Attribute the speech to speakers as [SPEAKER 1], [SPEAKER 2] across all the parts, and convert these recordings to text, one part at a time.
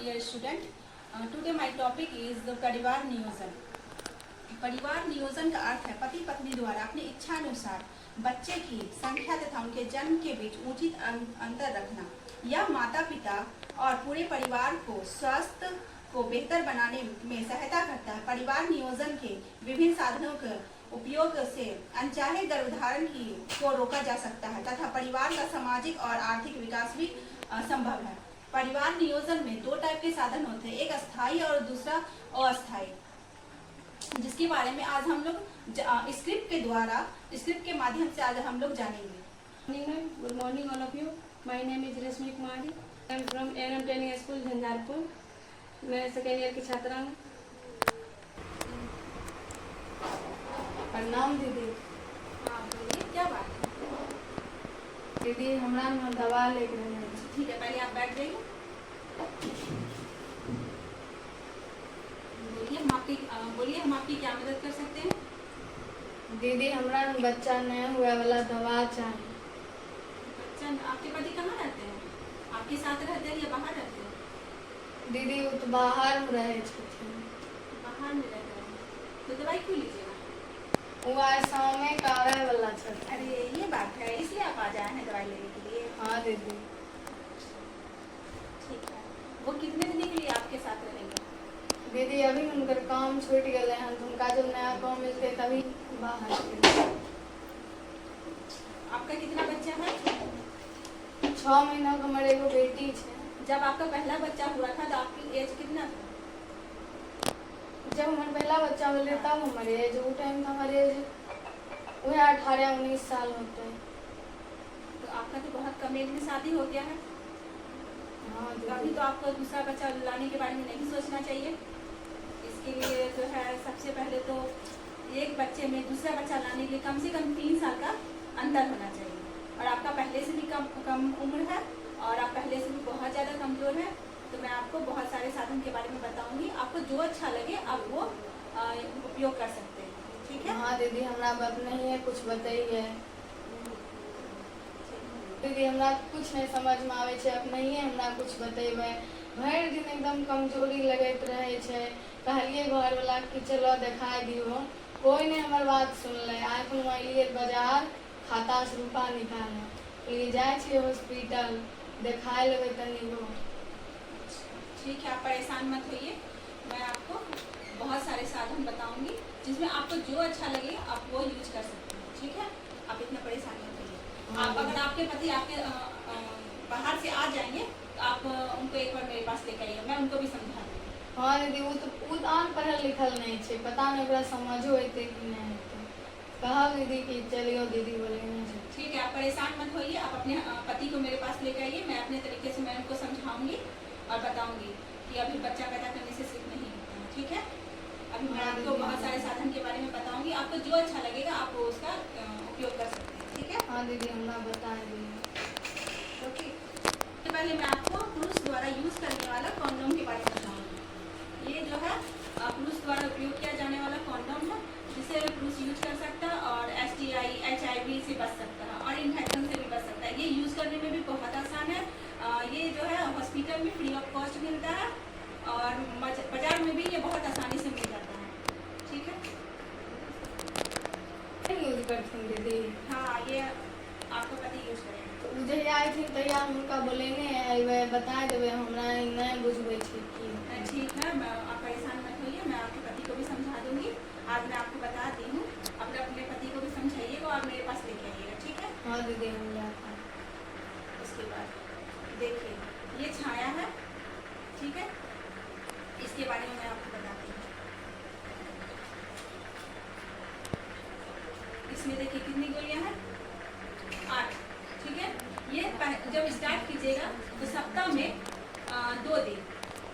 [SPEAKER 1] dear student. Today my topic is the परिवार नियोजन. परिवार नियोजन का अर्थ है पति पत्नी द्वारा अपनी इच्छा अनुसार बच्चे की संख्या तथा उनके जन्म के बीच उचित अंतर रखना. यह माता पिता और पूरे परिवार को स्वास्थ्य को बेहतर बनाने में सहायता करता है. परिवार नियोजन के विभिन्न साधनों के उपयोग से अनचाहे गर्भधारण को रोका जा सकता है तथा परिवार का सामाजिक और आर्थिक विकास भी संभव है. परिवार नियोजन में दो टाइप के साधन होते हैं, एक स्थायी और दूसरा अस्थायी, जिसके बारे में आज हम लोग स्क्रिप्ट के माध्यम से आज हम लोग जानेंगे.
[SPEAKER 2] Good morning all of you. My name is Rashmi Kumari. I am from NM training school Jhanjharpur. मैं सेकेंड ईयर की छात्रा हूँ.
[SPEAKER 3] प्रणाम दीदी.
[SPEAKER 1] हाँ बोलिए, क्या बात है?
[SPEAKER 3] दीदी हमरा में दवा लेके रहना है.
[SPEAKER 1] ठीक है, पहले आप बैठ जाइए. बोलिए हम आपकी क्या मदद कर सकते हैं?
[SPEAKER 3] दीदी हमरा में बच्चा नहीं हुआ वाला दवा चाहिए.
[SPEAKER 1] बच्चा, आपके पति कहाँ रहते हैं? आपके साथ रहते हैं या बाहर रहते हैं?
[SPEAKER 3] दीदी वो तो बाहर में रहे छथिन.
[SPEAKER 1] बाहर में रहते हैं तो दवाई क्यों लीजिएगा?
[SPEAKER 3] वो आज शाम में आवे वाला छथिन.
[SPEAKER 1] अरे ये बात है, इसलिए आप आ जाए हैं दवाई लेने के लिए.
[SPEAKER 3] हाँ दीदी.
[SPEAKER 1] ठीक है. वो कितने दिन के लिए आपके साथ रहेंगे?
[SPEAKER 3] दीदी अभी उनकर काम छूट गए हैं तो उनका जब नया काम मिलते तभी बाहर चले.
[SPEAKER 1] आपका कितना बच्चा है?
[SPEAKER 3] 6 महीना का हमारे एगो बेटी है.
[SPEAKER 1] जब आपका पहला बच्चा हुआ था तो आपकी एज कितना था?
[SPEAKER 3] जब हमारा पहला बच्चा मिले तब हमारे एज वो टाइम था हमारे एज वह 18-19 साल होते हैं.
[SPEAKER 1] तो आपका तो बहुत कम एज में शादी हो गया है.
[SPEAKER 3] हाँ
[SPEAKER 1] अभी
[SPEAKER 3] दीदी.
[SPEAKER 1] तो आपको दूसरा बच्चा लाने के बारे में नहीं सोचना चाहिए. इसके लिए जो है सबसे पहले तो एक बच्चे में दूसरा बच्चा लाने के लिए कम से कम 3 साल का अंतर होना चाहिए. और आपका पहले से भी कम उम्र है और आप पहले से भी बहुत ज़्यादा कमज़ोर है. तो मैं आपको बहुत सारे साधन के बारे में बताऊंगी. आपको जो अच्छा लगे आप वो उपयोग कर सकते हैं. ठीक है?
[SPEAKER 3] हाँ दीदी हमरा बात नहीं है, कुछ बताइए. दीदी हमरा कुछ नहीं समझ में आवे छे. अब नहीं है हमरा कुछ बतेबे. भर दिन एकदम कमजोरी लगत रहे छे. कहलिए घर वाला कि चलो दिखाई दियो, कोई नहीं हमार बात सुनले. आज हम अलिए बाजार खाता से रुपा निकाले ले जाए छे हॉस्पिटल दिखाई लेबे तनी गो.
[SPEAKER 1] ठीक है, आप परेशान मत होइए. मैं आपको बहुत सारे साधन बताऊंगी जिसमें आपको जो अच्छा लगे आप वो यूज कर सकते हैं. ठीक है? आप इतना परेशान मत होइए. आप अगर आपके पति आपके बाहर से आ जाएंगे तो आप उनको एक बार मेरे पास लेकर आइए, मैं उनको भी समझा दूँगी.
[SPEAKER 3] हाँ दीदी वो तो आन पढ़ल लिखल नहीं छे, पता नहीं ओकरा समझो होते कि नहीं होते. कहा दीदी कि चलियो दीदी बोले नहीं.
[SPEAKER 1] ठीक है, आप परेशान मत होइए. आप अपने पति को मेरे पास लेकर आइए. मैं अपने तरीके से मैं उनको समझाऊंगी और बताऊंगी कि अभी बच्चा पैदा करने से सिर्फ नहीं होता है. ठीक है? अभी मैं आपको बहुत सारे साधन के बारे में बताऊंगी. आपको जो अच्छा लगेगा आप उसका उपयोग कर सकते हैं. ठीक है?
[SPEAKER 3] हाँ दीदी हमरा बता दीजिए.
[SPEAKER 1] ओके. तो पहले मैं आपको पुरुष द्वारा यूज करने वाला कॉन्डोम के बारे में बताऊंगी. ये जो है पुरुष द्वारा उपयोग किया जाने वाला कॉन्डोम है जिसे पुरुष यूज कर सकता है और STI HIV से बच सकता है और इन्फेक्शन से भी बच सकता है. ये यूज करने में भी बहुत आसान है. ये जो है हॉस्पिटल में फ्री ऑफ कॉस्ट मिलता है और बाजार में भी ये बहुत आसानी से मिल जाता है. ठीक है?
[SPEAKER 3] यूज करती हूँ दीदी.
[SPEAKER 1] हाँ, ये आपका पति यूज करेंगे.
[SPEAKER 3] मुझे आई थी तैयार उनका बोलेने अबे बता देवे हमरा नहीं बुझबे छी की.
[SPEAKER 1] ठीक है, आप परेशान मत होइए. मैं आपके पति को भी समझा दूंगी. आज मैं आपको बता दी हूँ. अपने पति को भी समझाइएगा और मेरे पास लेके आइएगा. ठीक है?
[SPEAKER 3] हाँ दीदी हम जाता.
[SPEAKER 1] उसके बाद देखिए ये छाया है. ठीक है? इसके बारे में मैं आपको बताती हूँ. इसमें देखिए कितनी गोलियां हैं? 8. ठीक है? ये जब स्टार्ट कीजिएगा तो सप्ताह में 2 दिन,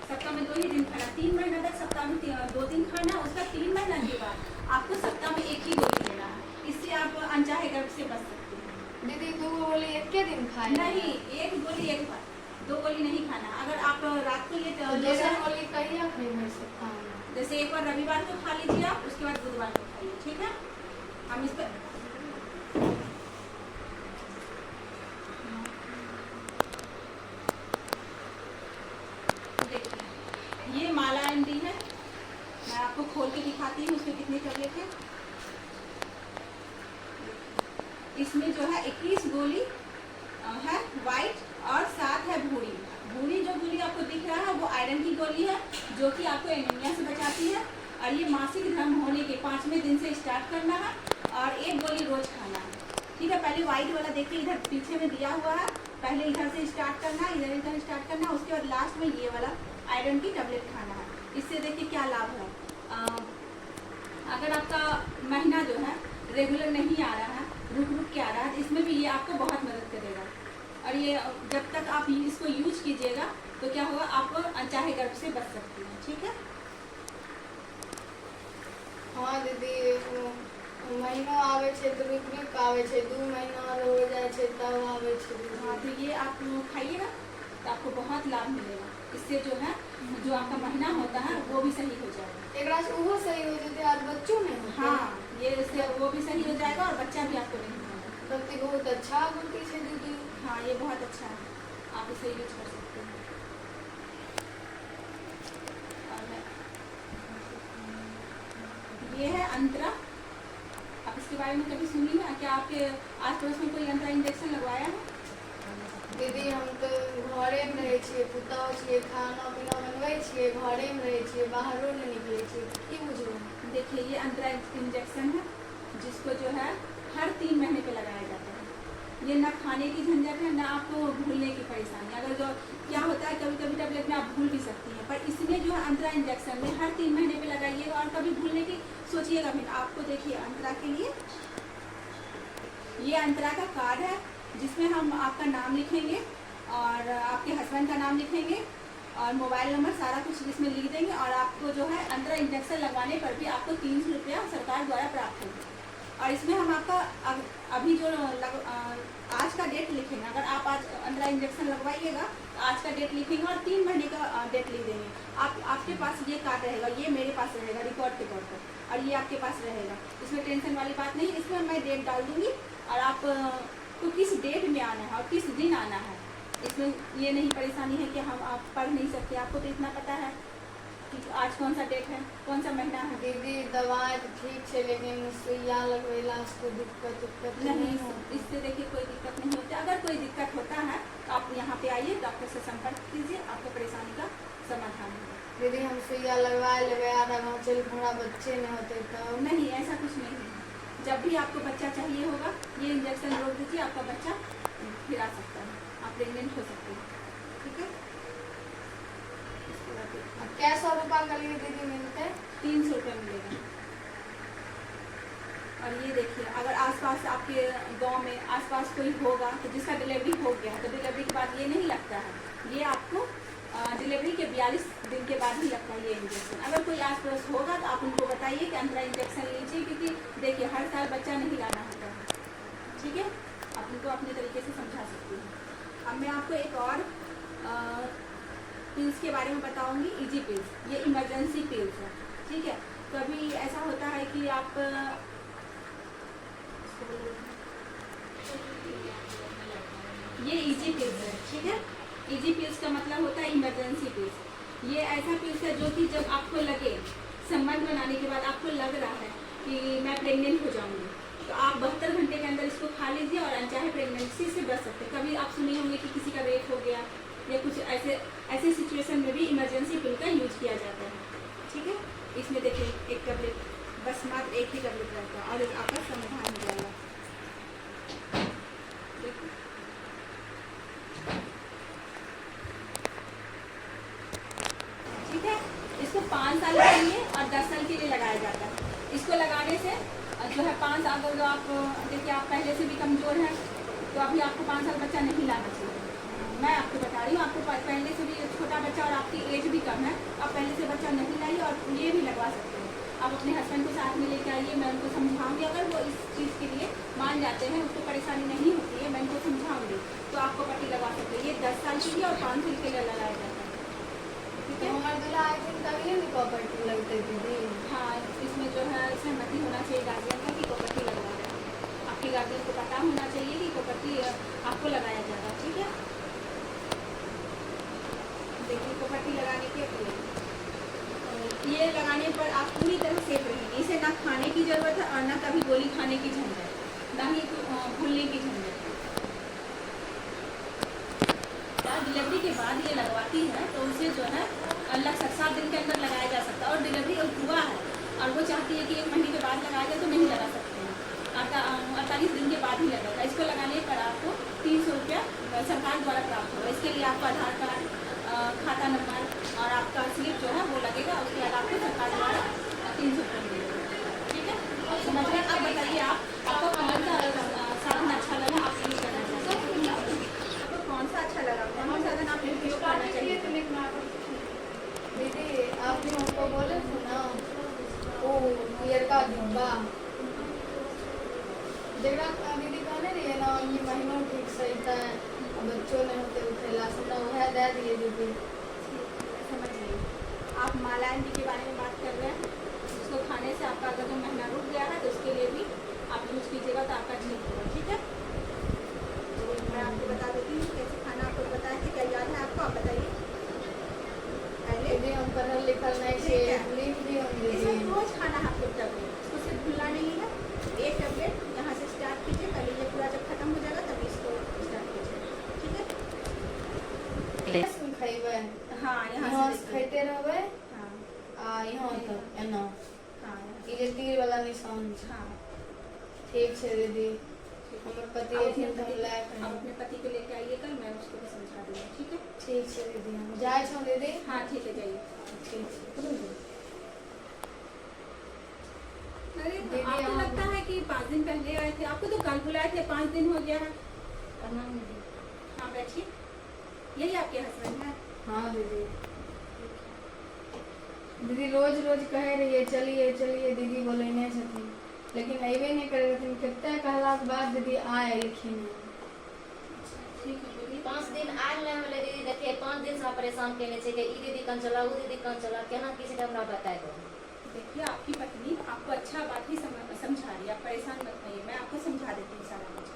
[SPEAKER 1] सप्ताह में 2 ही दिन खाना. 3 महीना तक सप्ताह में 2 दिन खाना. उसका 3 महीना के बाद आपको सप्ताह में 1 ही गोली लेना है. इससे आप अनचाहे गर्भ से बच सकते हैं.
[SPEAKER 3] दीदी 2 गोली एक के दिन खाए
[SPEAKER 1] नहीं, 1 गोली एक बार, 2 गोली नहीं खाना. अगर आप रात को ये
[SPEAKER 3] दूसरा गोली कहिया खाई सकता हूँ.
[SPEAKER 1] जैसे एक बार रविवार को खा लीजिए आप, उसके बाद बुधवार को खाइए. ठीक है? हम इस पर देखिए ये माला एमडी है, मैं आपको खोल के दिखाती हूँ उसमें कितनी टैबलेट है। इसमें जो है 21 गोली है वाइट और 7 है भूरी। भूरी जो गोली आपको दिख रहा है वो आयरन की गोली है, जो कि आपको एनीमिया से बचाती है। और ये मासिक धर्म होने के 5वें दिन से स्टार्ट करना है और 1 गोली रोज खाना है। ठीक है, पहले वाइट वाला देखिए, इधर पीछे में दिया हुआ है, पहले इधर से स्टार्ट करना है, इधर स्टार्ट करना है, उसके बाद लास्ट में ये वाला आयरन की टैबलेट खाना है। इससे देखिए क्या लाभ है। अगर आपका महीना जो है रेगुलर नहीं आ रहा है, रुक रुक के आ रहा है, तो इसमें भी ये आपको बहुत मदद करेगा। और ये जब तक आप इसको यूज कीजिएगा तो क्या होगा, आप अनचाहे गर्भ से बच सकती हैं। ठीक है।
[SPEAKER 3] हाँ दीदी, महीना आवे छे तो रुक रुक आवे छे, 2 महीना और हो जाए छे तब आवे छे।
[SPEAKER 1] हाँ, तो ये आप खाइएगा तो आपको बहुत लाभ मिलेगा। इससे जो है जो आपका महीना होता है वो भी सही हो जाएगा।
[SPEAKER 3] एकरा से वो सही हो जते और बच्चों नहीं होते।
[SPEAKER 1] हाँ, ये इससे वो भी सही हो जाएगा और बच्चा भी आपको नहीं होगा।
[SPEAKER 3] बच्चे बहुत अच्छा बोलती छे दीदी।
[SPEAKER 1] हाँ, ये बहुत अच्छा है, आप इसे यूज कर सकते हैं। और ये है अंतरा। आप इसके बारे में कभी सुनी है क्या? आपके आस पड़ोस में कोई अंतरा इंजेक्शन लगवाया है?
[SPEAKER 3] दीदी हम तो घरे में रहे छिए, पुतौह छिए, खाना पीना बनबै छिए, घरे में रहे छिए, बाहरों नहीं निकले छिए, की बुझलो।
[SPEAKER 1] देखिए, ये अंतरा इंजेक्शन है, जिसको जो है हर 3 महीने पे लगाया जाता है। ये ना खाने की झंझट है, ना आपको भूलने की परेशानी। अगर जो क्या होता है, कभी कभी टैबलेट में आप भूल भी सकती हैं, पर इसमें जो है अंतरा इंजेक्शन में हर 3 महीने पे लगाइएगा और कभी भूलने की सोचिएगा भी। आपको देखिए अंतरा के लिए ये अंतरा का कार्ड है, जिसमें हम आपका नाम लिखेंगे और आपके हस्बैंड का नाम लिखेंगे और मोबाइल नंबर सारा कुछ इसमें लिख देंगे। और आपको जो है अंतरा इंजेक्शन लगवाने पर भी आपको 300 रुपया सरकार द्वारा प्राप्त होगा। और इसमें हम आपका अभी जो आज का डेट लिखेंगे। अगर आप आज अंतरा इंजेक्शन लगवाइएगा तो आज का डेट लिखेंगे और 3 महीने का डेट लिख देंगे। आपके पास ये कार्ड रहेगा, ये मेरे पास रहेगा रिकॉर्ड के तौर पर, और ये आपके पास रहेगा। इसमें टेंशन वाली बात नहीं। इसमें मैं डेट डाल दूँगी और आप तो किस डेट में आना है और किस दिन आना है, इसमें ये नहीं परेशानी है कि आप पढ़ नहीं सकते। आपको तो इतना पता है कि आज कौन सा डेट है, कौन सा महीना है।
[SPEAKER 3] दीदी दवाई तो ठीक है, लेकिन सुइया लगवेला से दिक्कत
[SPEAKER 1] नहीं, इससे देखिए कोई दिक्कत नहीं होती। अगर कोई दिक्कत होता है तो आप यहाँ पे आइए, डॉक्टर से संपर्क कीजिए, आपको परेशानी का समाधान होगा।
[SPEAKER 3] दीदी हम सुइया लगवा लेवे, आधा गाँव चल हमारा बच्चे नहीं होते तो।
[SPEAKER 1] नहीं, ऐसा कुछ नहीं है। जब भी आपको बच्चा चाहिए होगा, ये इंजेक्शन रोक दीजिए, आपका बच्चा फिर आ सकता है, आप प्रेग्नेंट हो सकते हैं। ठीक है।
[SPEAKER 3] अब क्या 100 रुपया का लिए दीदी मिलते?
[SPEAKER 1] 300 रुपये मिलेगा। और ये देखिए, अगर आसपास आपके गांव में आसपास कोई होगा तो जिसका डिलीवरी हो गया है, तो डिलीवरी के बाद ये नहीं लगता है। ये आपको डिलीवरी के 42 दिन के बाद ही लगता है ये इंजेक्शन। अगर कोई आस पड़ोस होगा तो आप उनको बताइए कि अंतरा इंजेक्शन लीजिए, क्योंकि देखिए हर साल बच्चा नहीं लाना होता है। ठीक है, आप उनको अपने तरीके से समझा सकती हैं। अब मैं आपको एक और पिल्स के बारे में बताऊंगी, इजी पिल्स। ये इमरजेंसी पिल्स है। ठीक है, कभी ऐसा होता है कि आप ये इजी पिल्स है। ठीक है, इजी पिल्स का मतलब होता है इमरजेंसी पिल्स। ये ऐसा पिल्स है जो कि जब आपको लगे, संबंध बनाने के बाद आपको लग रहा है कि मैं प्रेग्नेंट हो जाऊंगी, तो आप 72 घंटे के अंदर इसको खा लीजिए और अनचाहे प्रेगनेंसी से बच सकते हैं। कभी आप सुने होंगे कि किसी का रेप हो गया या कुछ ऐसे सिचुएशन में भी इमरजेंसी पिल का यूज किया जाता है। ठीक है, इसमें देखिए एक टैबलेट, बस मात्र एक ही टैबलेट रहता है और आपका समाधान हो जाएगा। ठीक है, इसको 5 साल के लिए और 10 साल के लिए लगाया जाता है। इसको लगाने से जो है 5 साल, अगर आप देखिए आप पहले से भी कमज़ोर हैं तो अभी आपको 5 साल बच्चा नहीं लाना चाहिए। मैं आपको बता रही हूँ, आपको पहले से भी छोटा बच्चा और आपकी एज भी कम है, आप पहले से बच्चा नहीं लाइए और ये भी लगवा सकते हैं। आप अपने हस्बैंड को साथ में लेकर आइए, मैं उनको समझाऊंगी। अगर वो इस चीज़ के लिए मान जाते हैं, उसको परेशानी नहीं होती है, मैं उनको समझाऊंगी, तो आपको पट्टी लगवा सकते हैं। ये 10 साल के लिए और 5 साल के लिए लगाया जाता है। ठीक है,
[SPEAKER 3] हमारे दूल्हा आए थे तभी नहीं प्रॉपर्टी लगते दीदी।
[SPEAKER 1] हाँ, इसमें जो है सहमति होना चाहिए गार्जियन का कि प्रॉपर्टी लगवा रहे हैं। आपके गार्जियन को पता होना चाहिए कि प्रॉपर्टी आपको लगाया जा रहा है। ठीक है, देखिए प्रॉपर्टी लगाने के लिए ये लगाने पर आप पूरी तरह सेफ रहेंगे। इसे ना खाने की ज़रूरत है और ना कभी गोली खाने की झंझट, ना ही भूलने की झंझट। डिलीवरी के बाद ये लगवाती है तो उसे जो है लगभग 7 दिन के अंदर लगाया जा सकता है, और डिलीवरी हुआ है और वो चाहती है कि 1 महीने के बाद लगाया जाए तो नहीं लगा सकते हैं, 48 दिन के बाद ही लगेगा। इसको लगाने पर आपको 300 रुपया सरकार द्वारा प्राप्त होगा। इसके लिए आपका आधार कार्ड, खाता नंबर और आपका स्लिप जो है वो लगेगा। उसके बाद आपको सरकार द्वारा 300 रुपये मिलेगा। ठीक है, समझ रहे हैं? अब बताइए आपको कौन सा साधन अच्छा लगा, आप यूज करना चाहते हैं? आपको कौन सा अच्छा लगा, कौन सा साधन आप उपयोग करना चाहिए?
[SPEAKER 3] दीदी आप भी हमको बोले थे ना वो पियर का झुम्बा जगह दीदी कहने रही है ना ये महीनों ठीक सही था, बच्चों ने होते उठेला सुना वह दे दिए दीदी।
[SPEAKER 1] समझिए, आप मालायन जी के बारे में बात कर रहे हैं। उसको खाने से आपका अगर जो महीना रुक गया है तो उसके लिए भी आप यूज कीजिएगा तो आपका ठीक होगा। ठीक है, तो मैं आपको बता देती हूँ कैसे खाना आपको बताया था। क्या याद है आपको? आप बताइए। पहले
[SPEAKER 3] दीदी हम पढ़ल लिखल नहीं थे, लिख भी हम
[SPEAKER 1] इसमें
[SPEAKER 3] दीदी
[SPEAKER 1] रोज खाना है आपको टैबलेट, इसको सिर्फ भूलना नहीं है। एक टैबलेट यहाँ से स्टार्ट कीजिए, पहले ये पूरा जब खत्म हो जाएगा तभी इसको स्टार्ट कीजिए। ठीक है,
[SPEAKER 3] सुन खइबे
[SPEAKER 1] हाँ
[SPEAKER 3] यहाँ
[SPEAKER 1] यहाँ
[SPEAKER 3] से
[SPEAKER 1] से
[SPEAKER 3] खइते रहबे
[SPEAKER 1] हाँ
[SPEAKER 3] आ यहाँ तक एना
[SPEAKER 1] हाँ
[SPEAKER 3] ई जे तीर वाला निशान छै।
[SPEAKER 1] हाँ।
[SPEAKER 3] ठीक छै दीदी, हमर पति
[SPEAKER 1] आप
[SPEAKER 3] एथिन तो हम लायक
[SPEAKER 1] आप
[SPEAKER 3] हैं।
[SPEAKER 1] अपने पति को लेके आइए कल, मैं उसको भी समझा दूँगी। ठीक है,
[SPEAKER 3] ठीक छै दीदी, हम जाए छौ दीदी।
[SPEAKER 1] हाँ ठीक है, जाइए।
[SPEAKER 3] ठीक छै
[SPEAKER 1] अरे
[SPEAKER 3] दीदी,
[SPEAKER 1] आपको
[SPEAKER 3] हम-
[SPEAKER 1] लगता है कि 5 दिन पहले आए थे, आपको तो कल बुलाए थे, 5 दिन हो गया है।
[SPEAKER 3] प्रणाम दीदी।
[SPEAKER 1] हाँ बैठिए, यही आपके हस्बैंड है?
[SPEAKER 3] हाँ दीदी, दीदी रोज रोज कहे रहिए चलिए चलिए दीदी बोलेने छथिन, लेकिन अयबे नहीं करे रहथिन। कितना कहला के बाद दीदी आए लेकिन
[SPEAKER 1] ठीक है, बोलिए।
[SPEAKER 4] 5 दिन आयल नहीं होले दीदी। देखिए 5 दिन से हम परेशान केने छे कि ई दीदी कन चला, उ दीदी कन चला, केना किसी के हमरा बताए दो।
[SPEAKER 1] देखिए, आपकी पत्नी आपको अच्छा बात ही समझा रही है, आप परेशान मत होइए, मैं आपको समझा देती हूँ सारा कुछ।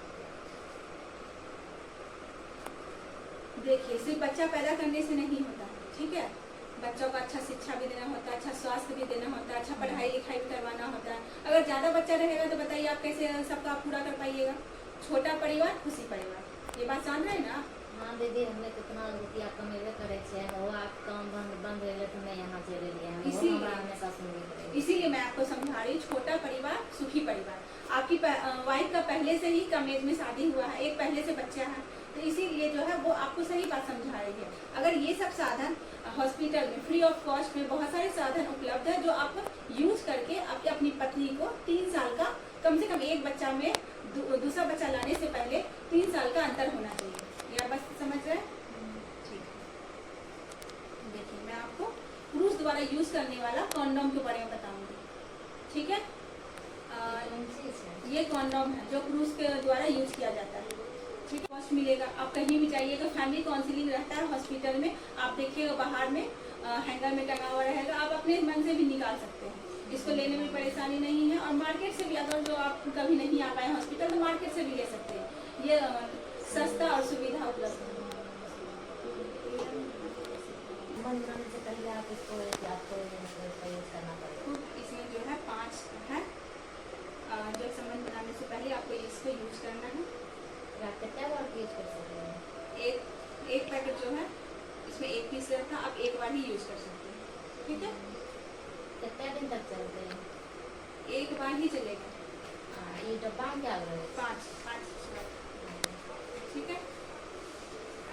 [SPEAKER 1] देखिए, सिर्फ बच्चा पैदा करने से नहीं होता है, ठीक है? बच्चों को अच्छा शिक्षा भी देना होता है, अच्छा स्वास्थ्य भी देना होता है, अच्छा पढ़ाई लिखाई भी करवाना होता है। अगर ज़्यादा बच्चा रहेगा तो बताइए आप कैसे सबका पूरा कर पाइएगा? छोटा परिवार खुशी परिवार, ये बात जान रहे हैं ना?
[SPEAKER 4] हाँ दीदी, हमें कितना रुपया कमेबे करे छे, वो आप काम बंद होले तो मैं यहाँ चले लिए हैं, वो
[SPEAKER 1] इसीलिए-
[SPEAKER 4] हमरा हमेशा सुनबे करे।
[SPEAKER 1] इसीलिए मैं आपको समझा रही हूँ, छोटा परिवार सुखी परिवार। आपकी वाइफ का पहले से ही कम एज में शादी हुआ है, एक पहले से बच्चा है, तो इसीलिए जो है वो आपको सही बात समझा रही है। अगर ये सब साधन हॉस्पिटल में फ्री ऑफ कॉस्ट में बहुत सारे साधन उपलब्ध है जो आप यूज करके आपके अपनी पत्नी को 3 साल का कम से कम एक बच्चा में दूसरा बच्चा लाने से पहले 3 साल का अंतर होना चाहिए। या बस समझ रहे हैं? ठीक है, देखिए मैं आपको पुरुष द्वारा यूज करने वाला कॉन्डोम के बारे में बताऊंगी। ठीक है,
[SPEAKER 4] कौन चीज है?
[SPEAKER 1] ये कॉन्डोम है जो पुरुष के द्वारा यूज किया जाता है। ठीक, कॉस्ट मिलेगा। आप कहीं भी जाइएगा, फैमिली काउंसलिंग रहता है हॉस्पिटल में, आप देखिएगा बाहर में हैंगर में टंगा हुआ रहेगा, आप अपने मन से भी निकाल सकते हैं। इसको लेने में परेशानी नहीं है, और मार्केट से भी अगर जो आप कभी नहीं आ पाए हॉस्पिटल तो मार्केट से भी ले सकते हैं। ये सस्ता और सुविधा उपलब्ध है।
[SPEAKER 4] बंद करने से पहले आप इसको आपको यूज करना पड़ेगा।
[SPEAKER 1] इसमें जो है 5 है, जब संबंध बनाने से पहले आपको इसको यूज करना है।
[SPEAKER 4] आप कितना बार यूज कर सकते हैं?
[SPEAKER 1] एक पैकेट जो है इसमें 1 पीस रहता है, आप एक बार ही यूज कर सकते हैं। ठीक है,
[SPEAKER 4] कितने दिन तक चलते हैं?
[SPEAKER 1] एक बार ही चलेगा।
[SPEAKER 4] ये डब्बा में क्या लगे?
[SPEAKER 1] 5 ठीक है।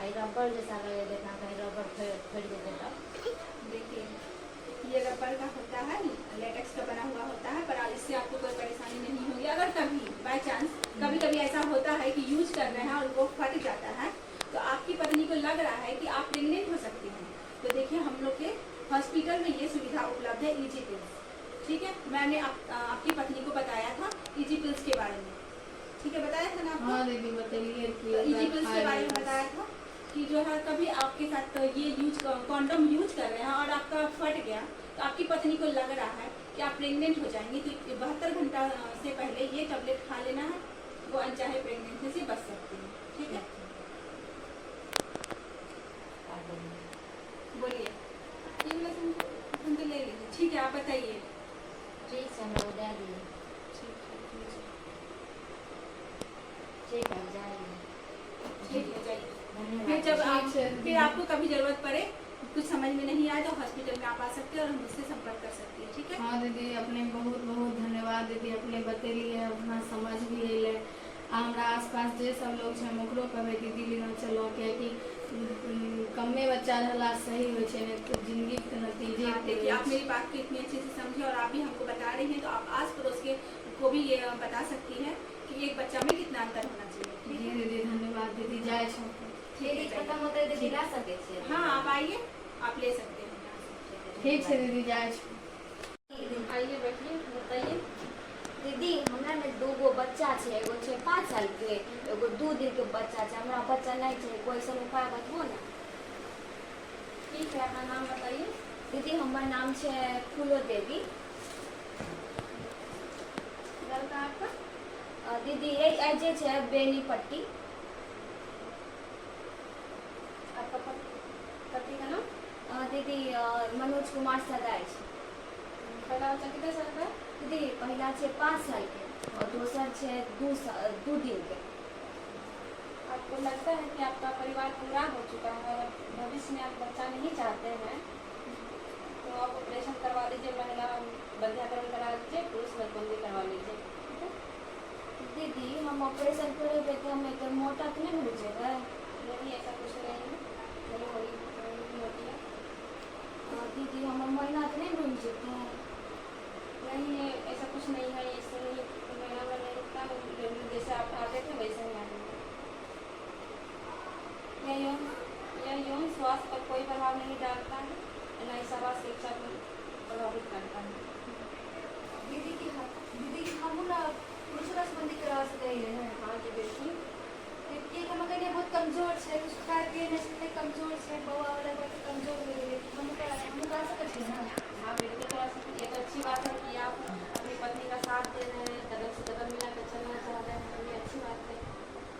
[SPEAKER 4] आई रबर जैसा लगे, देखना कहीं रबर फट जाए तब।
[SPEAKER 1] देखिए, ये रबर का होता है, लेटेक्स का बना हुआ होता है, पर इससे आपको कोई परेशानी नहीं होगी। अगर कभी बाय चांस कभी ऐसा होता है कि यूज कर रहे हैं और वो फट जाता है, तो आपकी पत्नी को लग रहा है कि आप प्रेग्नेंट हो सकती हैं, तो देखिए हम लोग के हॉस्पिटल में ये सुविधा उपलब्ध है, इजी पिल्स। ठीक है, मैंने आपकी पत्नी को बताया था इजी पिल्स के बारे में। ठीक है, बताया था ना आपको?
[SPEAKER 3] हाँ दीदी बताइए कि
[SPEAKER 1] इजी पिल्स के बारे में बताया था कि जो है कभी आपके साथ ये कॉन्डोम यूज कर रहे हैं और आपका फट गया, तो आपकी पत्नी को लग रहा है कि आप प्रेग्नेंट हो जाएंगी, तो 72 घंटा से पहले ये टैबलेट खा लेना है, वो अनचाहे प्रेगनेंसी से बच सकती है। ठीक है, बोलिए। ये वाला समझ तो ले लीजिए। ठीक है, आप बताइए।
[SPEAKER 4] ठीक से हम लोग दे दिए। ठीक है जाइए।
[SPEAKER 1] ठीक है, जाइए।
[SPEAKER 4] धन्यवाद।
[SPEAKER 1] फिर जब आप
[SPEAKER 3] ठीक है।
[SPEAKER 1] फिर आपको कभी जरूरत पड़े, कुछ समझ में नहीं आए तो हॉस्पिटल में आप आ सकते हैं और मुझसे संपर्क कर सकती है। ठीक है।
[SPEAKER 3] हाँ दीदी, अपने बहुत बहुत धन्यवाद दीदी, अपने बतेलिए, अपना समझ भी अइले। आ हमरा आसपास जे सब लोग छै ओकरो कहबै दीदी लेना चलो, कियाकि कमे बच्चा रहला सही होइ छै, नहीं तो जिंदगी के नतीजे
[SPEAKER 1] हाँ, देखिए, आप मेरी बात को इतनी अच्छे से समझे और आप भी हमको बता रही हैं, तो आप आस पड़ोस के को भी ये बता सकती हैं कि एक बच्चा में कितना अंतर होना चाहिए। ठीक
[SPEAKER 3] जी
[SPEAKER 1] है।
[SPEAKER 3] दीदी धन्यवाद दीदी, जाए छो।
[SPEAKER 4] दीदी खत्म होते है दीदी ला सके छियै।
[SPEAKER 1] हाँ, आप आइए, आप ले सकते हैं।
[SPEAKER 3] ठीक है दीदी, जाए छो।
[SPEAKER 2] आइए बैठिए, बताइए।
[SPEAKER 4] दीदी हमरा में 2 गो बच्चा छै, एगो छै 5 साल के, एगो 2 दिन के बच्चा छै। हमरा बच्चा नहीं छै, कोई सन उपाय बताओ ना।
[SPEAKER 2] ठीक है, अपना नाम बताइए।
[SPEAKER 4] दीदी हमर नाम छै फूलो देवी।
[SPEAKER 2] लड़का आपका?
[SPEAKER 4] दीदी जे छै बेनीपट्टी।
[SPEAKER 2] आपका पति का नाम?
[SPEAKER 4] दीदी मनोज कुमार सदाय छै।
[SPEAKER 2] पहला बच्चा कितने साल का है?
[SPEAKER 4] दीदी पहला छै 5 साल के और दूसरा छै 2 दिन के।
[SPEAKER 2] आपको लगता है कि आपका परिवार पूरा हो चुका है और भविष्य में आप बच्चा नहीं चाहते हैं, तो आप ऑपरेशन करवा लीजिए, महिला बंध्याकरण करा लीजिए, पुरुष बंदी करवा लीजिए। ठीक है?
[SPEAKER 4] दीदी हम ऑपरेशन करेंगे तो हमें तो मोटा तो नहीं मिल जाएगा?
[SPEAKER 2] नहीं, ऐसा कुछ नहीं है, नहीं होती है।
[SPEAKER 4] दीदी हमार महीना तो नहीं मिल जाता है?
[SPEAKER 2] नहीं है, ऐसा कुछ नहीं है, इससे नहीं महीना भर नहीं रुकता, जैसे आप आते थे वैसे ही आ जाएंगे। यह यौन स्वास्थ्य पर कोई प्रभाव नहीं डालता है, न ही सभा शिक्षा को प्रभावित करता है।
[SPEAKER 5] दीदी हम ना पुरुष संबंधी करवा सके हैं।
[SPEAKER 2] हाँ जी बिल्कुल।
[SPEAKER 5] कि हम कहीं बहुत कमजोर है, कुछ खाए पिए नहीं कमजोर है, बउआ वाला बहुत कमजोर हो गए, हम करा सकते हैं ना।
[SPEAKER 2] हाँ बिल्कुल करा सकते हैं। ये तो अच्छी बात है कि आप अपनी पत्नी का साथ दे रहे हैं, कदम से कदम मिला कर चलना चाह रहे हैं, ये अच्छी बात है।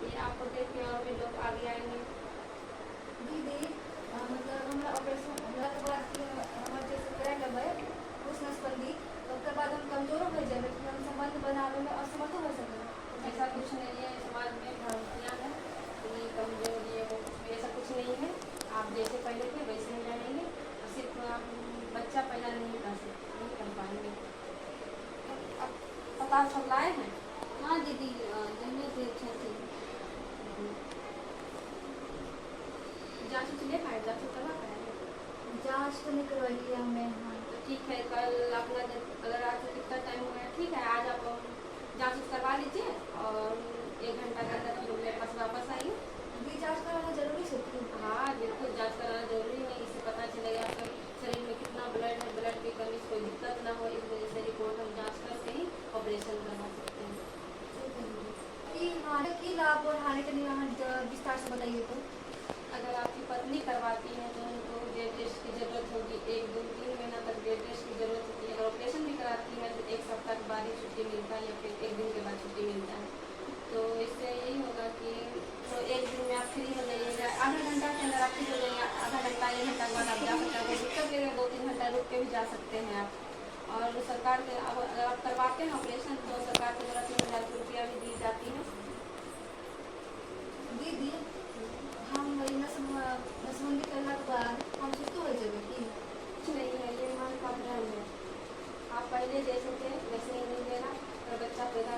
[SPEAKER 2] ये आपको देख के और भी लोग आगे आएंगे।
[SPEAKER 5] दीदी मतलब हमारा ऑपरेशन होला के बाद हमारे जैसे करा लेबै पुरुष संबंधी, तो उसके बाद हम कमजोर हो जाए, हम संबंध बनावे में असमर्थ हो सके।
[SPEAKER 2] ऐसा कुछ नहीं है, समाज में भ्रांतियाँ हैं, ये कमजोर ये वो कुछ भी ऐसा कुछ नहीं है। आप जैसे पहले थे वैसे ही रहेंगे, और सिर्फ आप बच्चा पैदा नहीं कर पाएंगे। पता सब लाए हैं?
[SPEAKER 4] हाँ दीदी जन्मे से अच्छा थी।
[SPEAKER 2] जाँच उच ले पाए, जाँच करवा पाएंगे?
[SPEAKER 5] जांच तो नहीं करवाई है हमने। हाँ
[SPEAKER 2] तो ठीक है, कल अपना अगर आज कितना टाइम हो गया, ठीक है आज आप जाँच उच करवा लीजिए और 1 घंटा के अंदर फिर मेरे पास वापस आइए।
[SPEAKER 5] दीदी जांच कराना जरूरी है।
[SPEAKER 2] हाँ बिल्कुल, जाँच कराना जरूरी है, इससे पता चलेगा आपका शरीर में कितना ब्लड है, ब्लड की कमी से कोई दिक्कत ना हो, इस वजह से रिपोर्ट हम जाँच करके ही ऑपरेशन करवा सकते हैं।
[SPEAKER 5] की लाभ और हानि का निवारण विस्तार से बताइए तो।
[SPEAKER 2] अगर आपकी पत्नी करवाती है तो उनको बेड रेस्ट की ज़रूरत होगी, 1, 2, 3 महीना तक बेड रेस्ट की ज़रूरत होती है। अगर ऑपरेशन भी कराती है तो 1 सप्ताह के बाद ही छुट्टी मिलता है या फिर 1 दिन के बाद छुट्टी मिलता है। तो इससे यही होगा कि तो 1 दिन में आप फ्री हो जाइएगा, आधा घंटा के अंदर आप फ्री हो जाइएगा, आधा घंटा 1 घंटा के बाद आप जा सकते हैं। अगर दिक्कत लगे 2-3 घंटा रुक के भी जा सकते हैं आप। और सरकार के अगर आप करवाते हैं ऑपरेशन तो सरकार की तरफ से 3,000 रुपया भी दी जाती है।
[SPEAKER 5] दीदी हम नसबंदी करने के बाद हम सुस्त हो जाएंगे कि
[SPEAKER 2] कुछ नहीं है, ये मन का भ्रम है। आप पहले जैसे थे वैसे ही नहीं देना, और बच्चा पैदा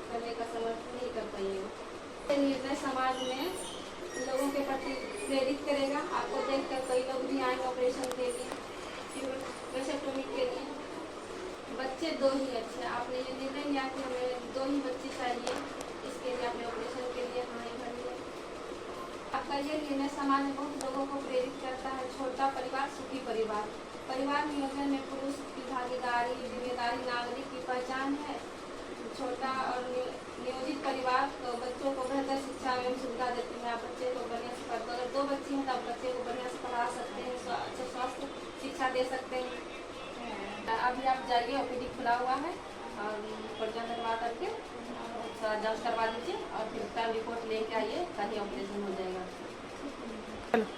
[SPEAKER 2] करने का समर्थन नहीं कर पाइएगा। ये निर्णय समाज में लोगों के प्रति प्रेरित करेगा। आपको देखकर कई लोग भी आएंगे ऑपरेशन के लिए, वेसेक्टोमी के लिए। बच्चे 2 ही अच्छे, आपने ये निर्णय लिया कि हमें 2 ही बच्चे चाहिए, इसके लिए आपने ऑपरेशन के लिए हाँ भर लिया। आपका ये निर्णय समाज में बहुत लोगों को प्रेरित करता है। छोटा परिवार सुखी परिवार। परिवार नियोजन में पुरुष की भागीदारी, जिम्मेदारी नागरिक की पहचान है। छोटा और नियोजित परिवार तो बच्चों को बेहतर शिक्षा एवं सुविधा देते हैं। आप बच्चे को बढ़िया से पढ़ते, अगर 2 बच्चे हैं तो आप बच्चे को बढ़िया से पढ़ा सकते हैं, अच्छे स्वास्थ्य शिक्षा दे सकते हैं। अभी आप जाइए, OPD खुला हुआ है और पर्चा करवा करके जाँच करवा लीजिए और फिर कल रिपोर्ट लेके आइए, कल ही ऑपरेशन हो जाएगा।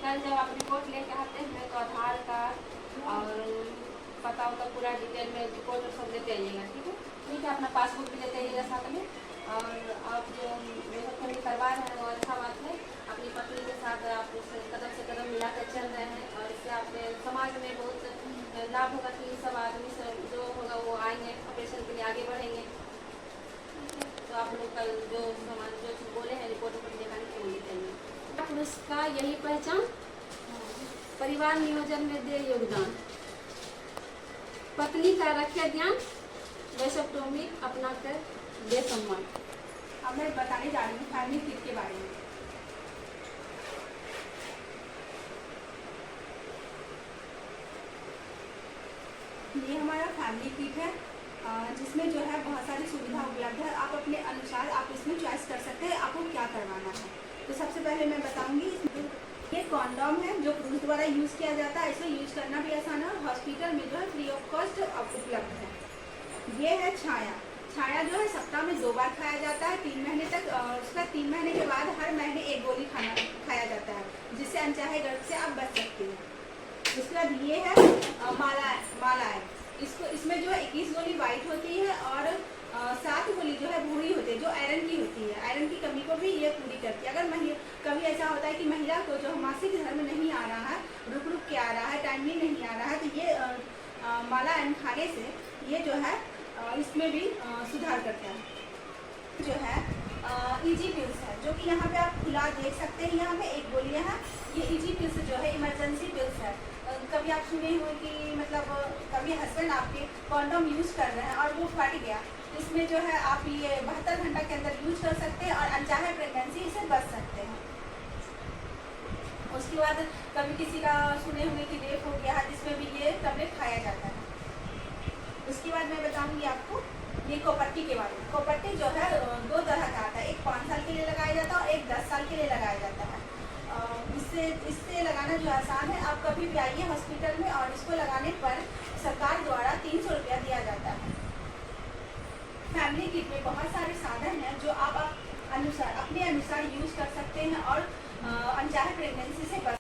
[SPEAKER 2] कल जब आप रिपोर्ट लेके आते हैं तो आधार कार्ड और पता उता पूरा डिटेल में रिपोर्ट और सब लेते आइएगा, ठीक है। अपना पासबुक भी लेते आइएगा साथ में। और आप जो मेहनत फैमिली करवा रहे हैं वो अच्छा बात है। अपनी पत्नी के साथ आप उसे कदम से कदम मिलाकर चल रहे हैं और इससे आपने समाज में बहुत लाभ होगा कि सब आदमी से जो होगा वो आएंगे ऑपरेशन के लिए, आगे बढ़ेंगे। तो आप लोग कल जो समाज जो चीज़ बोले हैं रिपोर्ट पर दिखाने के लिए चाहिए। पुरुष का यही पहचान, परिवार नियोजन में दे योगदान, पत्नी का रखे ध्यान, वैशक्टोमी अपना कर दे सम्मान।
[SPEAKER 1] अब मैं बताने जा रही हूँ फैमिली किट के बारे में। ये हमारा फैमिली किट है जिसमें जो है बहुत सारी सुविधा उपलब्ध है। आप अपने अनुसार आप इसमें चॉइस कर सकते हैं आपको क्या करवाना है। तो सबसे पहले मैं बताऊंगी, ये कॉन्डोम है जो पुरुष द्वारा यूज़ किया जाता है। इसे यूज़ करना भी आसान है। हॉस्पिटल में जो है फ्री ऑफ कॉस्ट उपलब्ध है। ये है छाया। छाया जो है सप्ताह में 2 बार खाया जाता है 3 महीने तक। उसका 3 महीने के बाद हर महीने 1 गोली खाया जाता है, जिससे अनचाहे गर्भ से आप बच सकते हैं। उसके बाद ये है मालाएं। इसमें जो है 21 गोली वाइट होती है और 7 गोली जो है भूरी होती है, जो आयरन की होती है। आयरन की कमी को भी ये पूरी करती है। अगर कभी ऐसा होता है कि महिला को जो मासिक धर्म नहीं आ रहा है, रुक के आ रहा है, टाइमली नहीं आ रहा है, तो ये माला खाने से ये जो है इसमें भी सुधार करता है। जो है इजी पिल्स है, जो कि यहाँ पे आप खुला देख सकते हैं। यहाँ पे 1 गोलियाँ हैं। ये इजी पिल्स जो है इमरजेंसी पिल्स है। कभी आप सुने हुए कि मतलब कभी हस्बैंड आपके कॉन्डोम यूज़ कर रहे हैं और वो फट गया, इसमें जो है आप ये 72 घंटा के अंदर यूज कर सकते हैं और अनचाहे प्रेगनेंसी से बच सकते हैं। उसके बाद कभी किसी का सुने हुए कि रेप हो गया है, जिसमें भी ये टैबलेट खाया जाता है। उसके बाद मैं बताऊंगी आपको ये कोपट्टी के बारे में। कोपट्टी जो है 2 तरह का आता है। एक 5 साल के लिए लगाया जाता है और एक 10 साल के लिए लगाया जाता है। इससे लगाना जो आसान है। आप कभी भी आइए हॉस्पिटल में और इसको लगाने पर सरकार द्वारा 300 रुपया दिया जाता है। फैमिली किट में बहुत सारे साधन हैं जो आप अपने अनुसार यूज़ कर सकते हैं और अनचाहे प्रेगनेंसी से बच